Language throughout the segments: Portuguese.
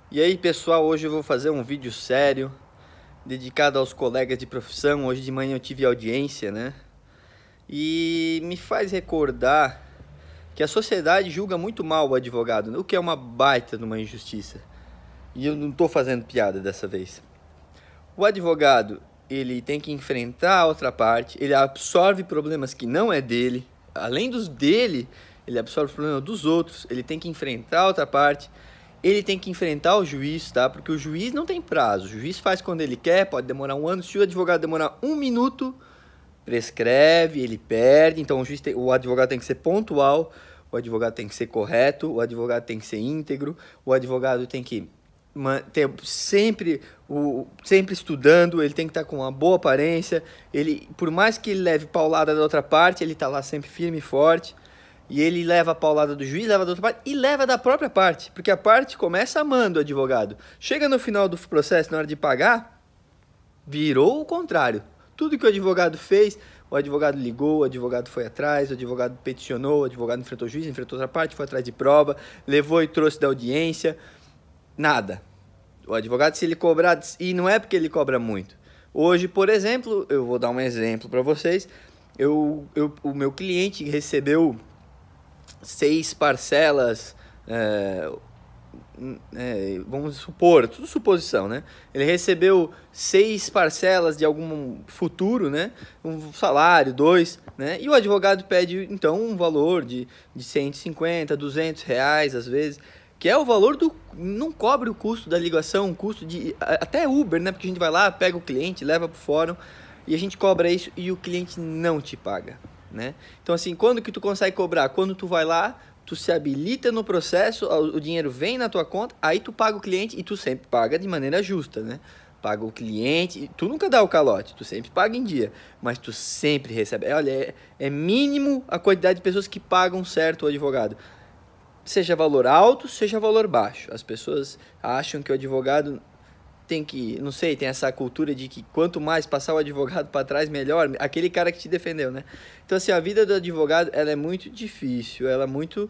E aí pessoal, hoje eu vou fazer um vídeo sério, dedicado aos colegas de profissão. Hoje de manhã eu tive audiência, né? E me faz recordar que a sociedade julga muito mal o advogado, o que é uma baita numa injustiça. E eu não tô fazendo piada dessa vez. O advogado, ele tem que enfrentar a outra parte, ele absorve problemas que não é dele, além dos dele, ele absorve o problema dos outros, ele tem que enfrentar a outra parte. Ele tem que enfrentar o juiz, tá? Porque o juiz não tem prazo. O juiz faz quando ele quer, pode demorar um ano. Se o advogado demorar um minuto, prescreve, ele perde. Então o advogado tem que ser pontual, o advogado tem que ser correto, o advogado tem que ser íntegro, o advogado tem que ter sempre estudando, ele tem que estar com uma boa aparência. Ele, por mais que ele leve paulada da outra parte, ele está lá sempre firme e forte. E ele leva a paulada do juiz, leva da outra parte e leva da própria parte. Porque a parte começa amando o advogado. Chega no final do processo, na hora de pagar, virou o contrário. Tudo que o advogado fez, o advogado ligou, o advogado foi atrás, o advogado peticionou, o advogado enfrentou o juiz, enfrentou outra parte, foi atrás de prova, levou e trouxe da audiência. Nada. O advogado, se ele cobrar, e não é porque ele cobra muito. Hoje, por exemplo, eu vou dar um exemplo para vocês. O meu cliente recebeu 6 parcelas, vamos supor, tudo suposição, né? Ele recebeu 6 parcelas de algum futuro, né? Um salário, 2, né? E o advogado pede, então, um valor de 150, 200 reais, às vezes, que é o valor do... Não cobre o custo da ligação, o custo de... Até Uber, né? Porque a gente vai lá, pega o cliente, leva pro fórum, e a gente cobra isso e o cliente não te paga, né? Então assim, quando que tu consegue cobrar? Quando tu vai lá, tu se habilita no processo, o dinheiro vem na tua conta, aí tu paga o cliente e tu sempre paga de maneira justa, né? Paga o cliente, tu nunca dá o calote, tu sempre paga em dia, mas tu sempre recebe. Olha, é mínimo a quantidade de pessoas que pagam certo o advogado. Seja valor alto, seja valor baixo. As pessoas acham que o advogado tem que, não sei, tem essa cultura de que quanto mais passar o advogado para trás, melhor. Aquele cara que te defendeu, né? Então, assim, a vida do advogado, ela é muito difícil. Ela é muito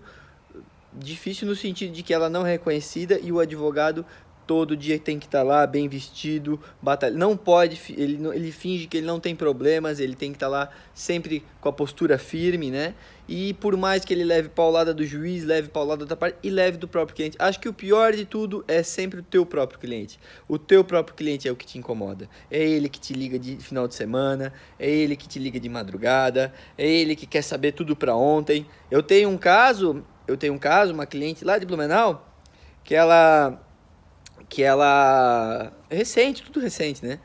difícil no sentido de que ela não é reconhecida e o advogado todo dia tem que estar lá bem vestido, batalha. Não pode, ele finge que ele não tem problemas, ele tem que estar lá sempre com a postura firme, né? E por mais que ele leve paulada do juiz, leve paulada da parte e leve do próprio cliente. Acho que o pior de tudo é sempre o teu próprio cliente. O teu próprio cliente é o que te incomoda. É ele que te liga de final de semana, é ele que te liga de madrugada, é ele que quer saber tudo para ontem. Eu tenho um caso, uma cliente lá de Blumenau, que ela recente, tudo recente, né?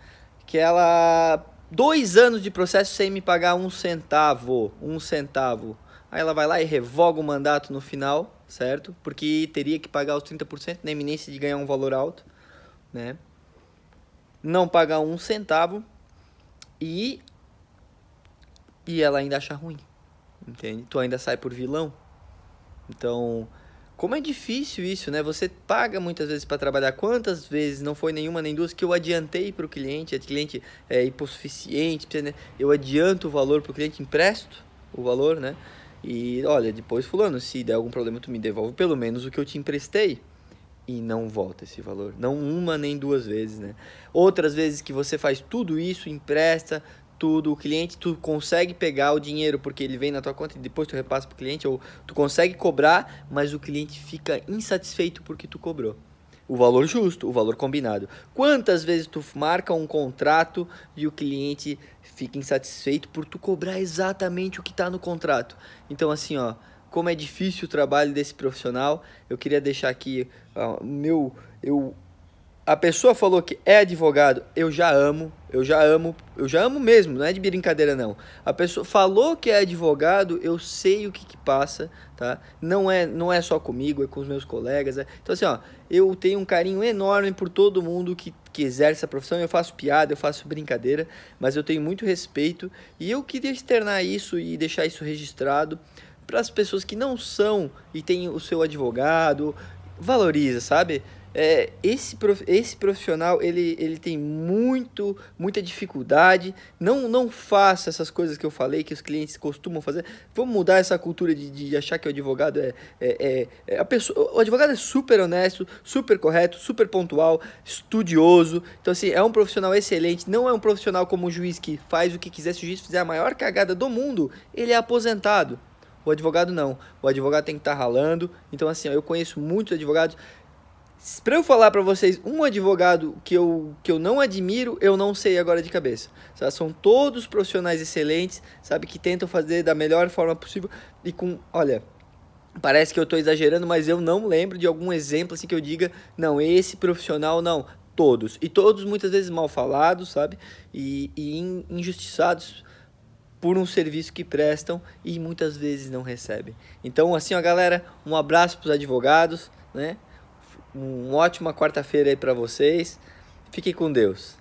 Que ela 2 anos de processo sem me pagar um centavo. Aí ela vai lá e revoga o mandato no final, certo? Porque teria que pagar os 30% na iminência de ganhar um valor alto, né? Não pagar um centavo e ela ainda acha ruim, entende? Tu ainda sai por vilão. Então, como é difícil isso, né? Você paga muitas vezes para trabalhar. Quantas vezes, não foi nenhuma nem duas, que eu adiantei para o cliente, é hipossuficiente, né? Eu adianto o valor para o cliente, empresto o valor, né? E olha, depois fulano, se der algum problema tu me devolve pelo menos o que eu te emprestei. E não volta esse valor, não uma nem 2 vezes, né? Outras vezes que você faz tudo isso, empresta tudo, o cliente, tu consegue pegar o dinheiro porque ele vem na tua conta e depois tu repassa pro cliente, ou tu consegue cobrar, mas o cliente fica insatisfeito porque tu cobrou o valor justo, o valor combinado. Quantas vezes tu marca um contrato e o cliente fica insatisfeito por tu cobrar exatamente o que está no contrato? Então assim, ó, como é difícil o trabalho desse profissional. Eu queria deixar aqui, a pessoa falou que é advogado, eu já amo mesmo, não é de brincadeira não. A pessoa falou que é advogado, eu sei o que passa, tá? Não é só comigo, é com os meus colegas, né? Então assim, ó, eu tenho um carinho enorme por todo mundo que exerce a profissão. Eu faço piada, eu faço brincadeira, mas eu tenho muito respeito e eu queria externar isso e deixar isso registrado para as pessoas que não são e têm o seu advogado. valoriza, sabe? Esse profissional, ele tem muita dificuldade. Não faça essas coisas que eu falei, que os clientes costumam fazer. Vamos mudar essa cultura de achar que o advogado a pessoa. O advogado é super honesto, super correto, super pontual, estudioso. Então, assim, é um profissional excelente. Não é um profissional como o juiz que faz o que quiser. Se o juiz fizer a maior cagada do mundo, ele é aposentado. O advogado não. O advogado tem que estar ralando. Então, assim, ó, eu conheço muitos advogados. Para eu falar para vocês um advogado que eu não admiro, eu não sei agora de cabeça. Sabe? São todos profissionais excelentes, sabe, que tentam fazer da melhor forma possível e com, olha, parece que eu estou exagerando, mas eu não lembro de algum exemplo assim que eu diga, não, esse profissional não, todos. E todos muitas vezes mal falados, sabe? E injustiçados por um serviço que prestam e muitas vezes não recebem. Então, assim, ó, galera, um abraço para os advogados, né? Uma ótima quarta-feira aí para vocês. Fiquem com Deus.